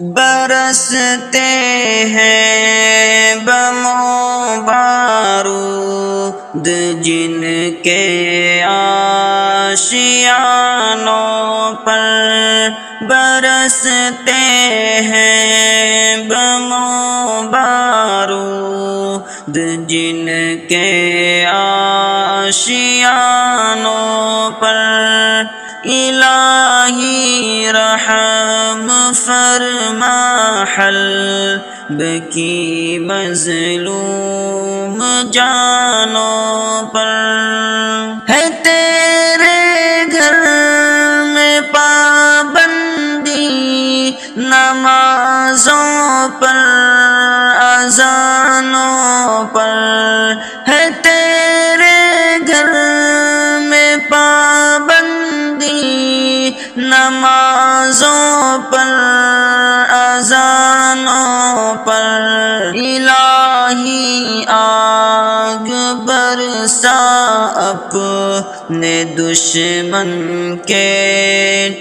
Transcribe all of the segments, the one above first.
برستے ہیں بم و بارود جن کے آشیانوں پر، برستے ہیں بم و بارود جن کے آشیانوں پر، الہی رحم فرما حلب کی مظلوم جانوں پر۔ ہے تیرے گھر میں پابندی نمازوں پر، اذانوں پر، ہے تیرے گھر میں پابندی نمازوں پر، اذانوں پر، الہی آگ برسا اپنے دشمن کے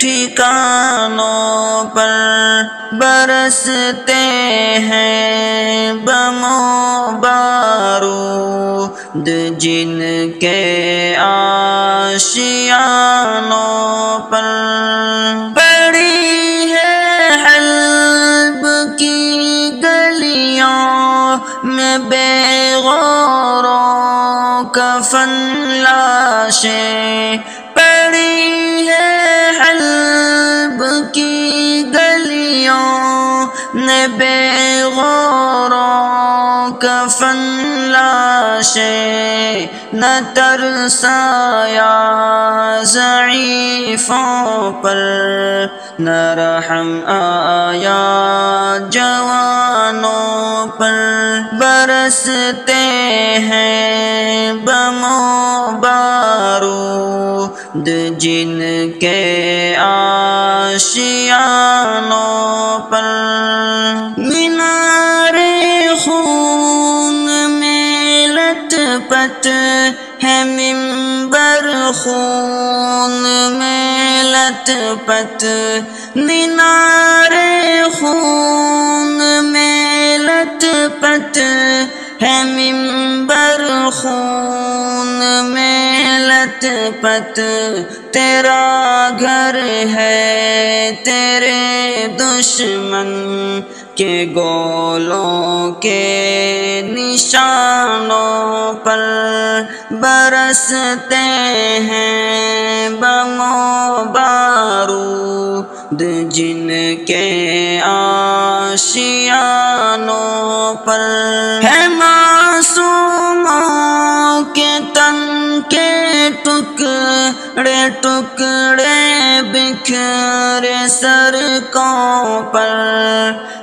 ٹھکانوں پر، برستے ہیں بم و بارود جن کے آشیانوں پر۔ پڑی ہے حلب کی گلیوں میں بے غوروں کفن لاشیں، پڑی ہے حلب کی گلیوں میں بے غوروں کفن لاشیں، نہ ترسایا ضعیفوں پر، نہ رحم آیا جوانوں پر، برستے ہیں بم و بارود جن کے آشیانوں پر۔ مینار خون میں لت پت ہے منبر خون میں لت پت، مینار خون میں لت پت ہے منبر خون میں لت پت، تیرا گھر ہے تیرے دشمن کے گولوں کے نشانوں پر، برستے ہیں بم و بارود جن کے آشیانوں پر۔ ہے معصوموں کے تن کے ٹکڑے ٹکڑے بکھرے سڑکوں پر،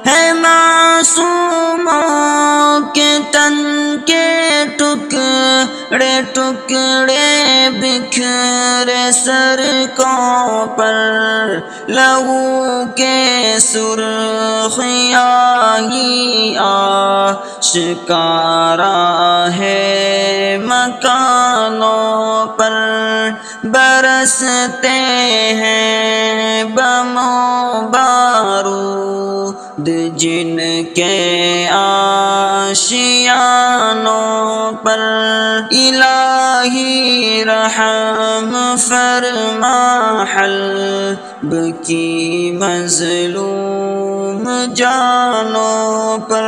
ہے معصوموں کے تن کے ٹکڑے ٹکڑے بکھرے سڑکوں پر، لہو کے سرخیاں ہی آشکارا ہے مکانوں پر، برستے ہیں بم و بارود جن کے آشیانوں پر، الہی رحم فرما حلب کی مظلوم جانوں پر۔